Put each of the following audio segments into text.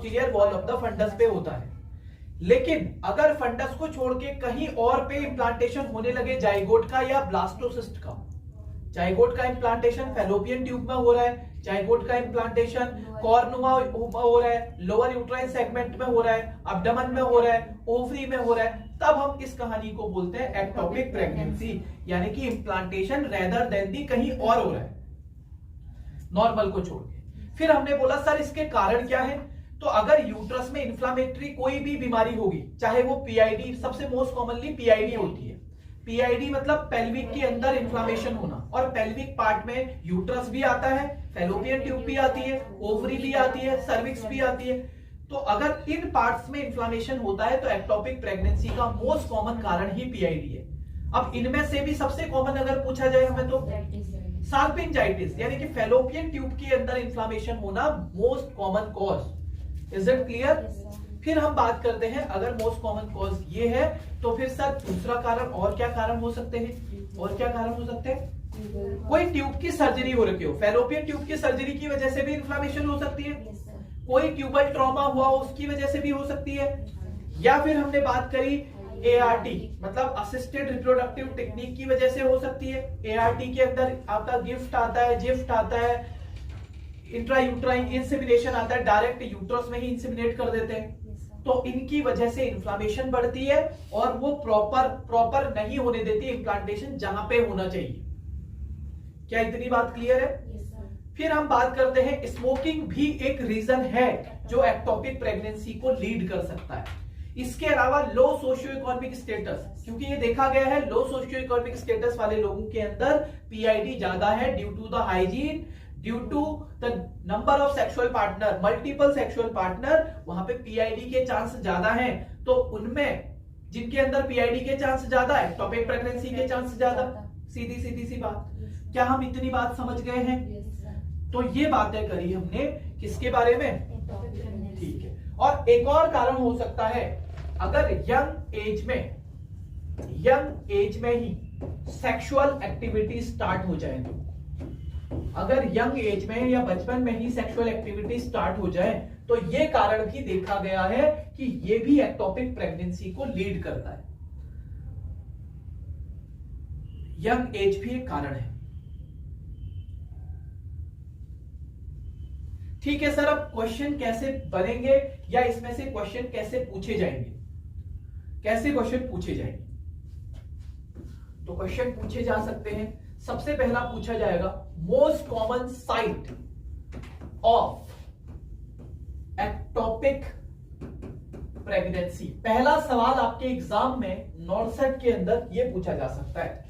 Posterior wall of the fundus पे होता है। लेकिन अगर फंडस को छोड़ के कहीं और पे इम्प्लांटेशन होने लगे जाइगोट का या ब्लास्टोसिस्ट का, जाइगोट का इम्प्लांटेशन फैलोपियन ट्यूब में हो रहा है, जाइगोट का इम्प्लांटेशन कॉर्नुमा हो रहा है, लोअर यूट्राइन सेगमेंट में हो रहा है, अब्डोमेन में हो रहा है, ओवरी में हो रहा है, तब हम इस कहानी को बोलते हैं एक्टोपिक प्रेगनेंसी, यानी कि इम्प्लांटेशन रेदर देन दी कहीं और हो रहा है नॉर्मल को छोड़ के। फिर हमने बोला सर इसके कारण क्या है, तो अगर यूट्रस में इन्फ्लामेटरी कोई भी बीमारी होगी, चाहे वो पीआईडी, सबसे मोस्ट कॉमनली पीआईडी होती है। पीआईडी मतलब पेल्विक के अंदर इन्फ्लामेशन होना, और पेल्विक पार्ट में यूट्रस भी आता है, फैलोपियन ट्यूब भी आती है, ओवरी भी आती है, सर्विक्स भी आती है। तो अगर इन पार्ट्स में इन्फ्लामेशन होता है तो एक्टोपिक प्रेगनेंसी का मोस्ट कॉमन कारण ही पीआईडी है। अब इनमें से भी सबसे कॉमन अगर पूछा जाए हमें तो साल्पिंजाइटिस, यानी कि फैलोपियन ट्यूब के अंदर इन्फ्लामेशन होना most common cause. Is it clear? फिर हम बात करते हैं अगर मोस्ट कॉमन कॉज ये है तो फिर सर दूसरा कारण और क्या कारण हो सकते हैं, और क्या कारण हो सकते हैं? कोई ट्यूब की सर्जरी हो रखी हो, फैलोपियन ट्यूब की सर्जरी की वजह से भी इन्फ्लामेशन हो सकती है, कोई ट्यूबल ट्रॉमा हुआ उसकी वजह से भी हो सकती है, या फिर हमने बात करी एआरटी मतलब असिस्टेड रिप्रोडक्टिव टेक्निक की वजह से हो सकती है। एआरटी के अंदर आपका गिफ्ट आता है, जिफ्ट आता है, इंट्रायूट्राइन इंसेमिनेशन आता है, डायरेक्ट यूट्रस में ही इंसेमिनेट कर देते हैं, तो इनकी वजह से इन्फ्लामेशन बढ़ती है और वो प्रॉपर नहीं होने देती इम्प्लांटेशन जहां पे होना चाहिए। क्या इतनी बात क्लियर है? फिर हम बात करते हैं स्मोकिंग भी एक रीजन है जो एक्टोपिक प्रेगनेंसी को लीड कर सकता है। इसके अलावा लो सोशियो इकोनॉमिक स्टेटस, क्योंकि ये देखा गया है लो सोशियो इकोनॉमिक स्टेटस वाले लोगों के अंदर पीआईडी ज्यादा है due to the hygiene, due to the number of sexual partner, multiple sexual partner, वहां पे पीआईडी के चांस ज्यादा हैं। तो उनमें जिनके अंदर पीआईडी के चांस ज्यादा है, एक्टोपिक प्रेगनेंसी के चांस ज्यादा। सीधी सी बात। क्या हम इतनी बात समझ गए हैं? तो ये बातें करी हमने किसके बारे में? ठीक है। और एक और कारण हो सकता है अगर यंग एज में ही सेक्सुअल एक्टिविटी स्टार्ट हो जाए, तो अगर यंग एज में या बचपन में ही सेक्सुअल एक्टिविटी स्टार्ट हो जाए तो ये कारण भी देखा गया है कि ये भी एक्टोपिक प्रेगनेंसी को लीड करता है। यंग एज भी एक कारण है। ठीक है सर, अब क्वेश्चन कैसे बनेंगे या इसमें से क्वेश्चन कैसे पूछे जाएंगे? कैसे क्वेश्चन पूछे जाएंगे? तो क्वेश्चन पूछे जा सकते हैं। सबसे पहला पूछा जाएगा most common site of ectopic pregnancy. पहला सवाल आपके एग्जाम में नॉर्सेट के अंदर यह पूछा जा सकता है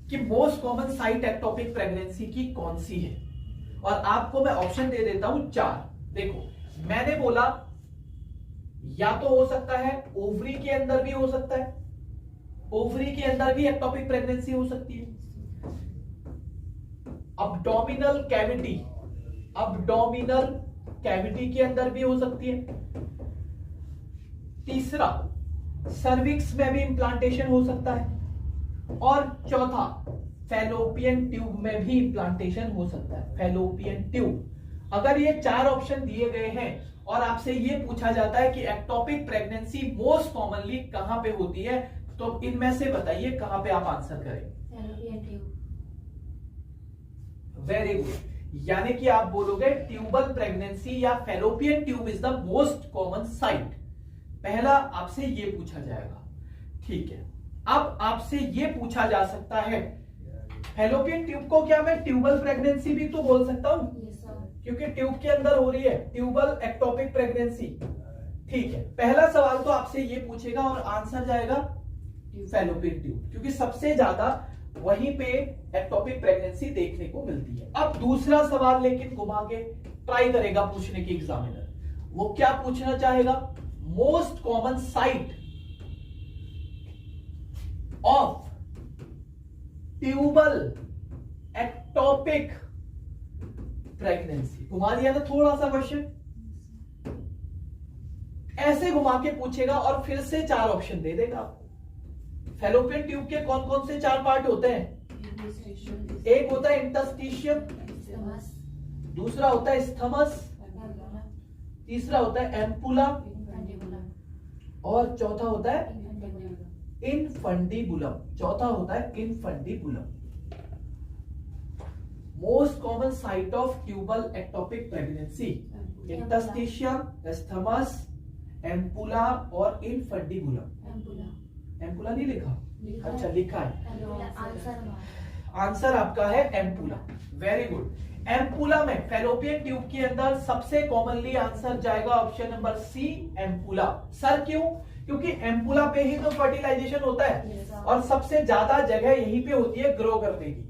कि most common site ectopic pregnancy की कौन सी है, और आपको मैं ऑप्शन दे देता हूं 4। देखो, मैंने बोला या तो हो सकता है ओवरी के अंदर भी हो सकता है, ओवरी के अंदर भी एक्टोपिक प्रेगनेंसी हो सकती है, अब्डोमिनल कैविटी के अंदर भी हो सकती है, तीसरा सर्विक्स में भी इंप्लांटेशन हो सकता है, और चौथा फैलोपियन ट्यूब में भी इंप्लांटेशन हो सकता है। Fallopian tube. अगर ये 4 ऑप्शन दिए गए हैं और आपसे ये पूछा जाता है कि एक्टोपिक प्रेगनेंसी मोस्ट कॉमनली कहां पे होती है, तो इनमें से बताइए कहां पे आप आंसर करेंगे? Very good. यानी कि आप बोलोगे ट्यूबल प्रेगनेंसी या fallopian tube is the most common site. पहला आपसे ये पूछा जाएगा। ठीक है, अब आपसे ये पूछा जा सकता है फैलोपियन ट्यूब को क्या मैं ट्यूबल प्रेगनेंसी भी तो बोल सकता हूं? क्योंकि ट्यूब के अंदर हो रही है, ट्यूबल एक्टोपिक प्रेगनेंसी। ठीक है, पहला सवाल तो आपसे ये पूछेगा और आंसर जाएगा फैलोपियन ट्यूब, क्योंकि सबसे ज्यादा वहीं पे एक्टोपिक प्रेगनेंसी देखने को मिलती है। अब दूसरा सवाल लेकिन घुमा के ट्राई करेगा पूछने की एग्जामिनर। वो क्या पूछना चाहेगा? Most common site of tubal ectopic pregnancy. घुमा दिया था थोड़ा सा क्वेश्चन, ऐसे घुमा के पूछेगा और फिर से 4 ऑप्शन दे देगा आपको। फैलोपियन ट्यूब के कौन कौन से 4 पार्ट होते हैं? एक होता है इंटरस्टिशियम, दूसरा होता है स्थमस, तीसरा होता है एम्पुला, और चौथा होता है इनफंडिबुलम। चौथा होता है infundibulum. Most common site of tubal ectopic pregnancy, interstitium, isthmus, ampulla और इनफंडिबुलम। एम्पुला नहीं लिखा? अच्छा लिखा है। आंसर आपका है एम्पुला। Very good. एम्पुला में फैलोपियन ट्यूब के अंदर सबसे कॉमनली आंसर जाएगा option number C, ampulla. Sir क्यों? क्योंकि एम्पुला पे ही तो फर्टिलाइजेशन होता है और सबसे ज्यादा जगह यहीं पे होती है ग्रो करने की।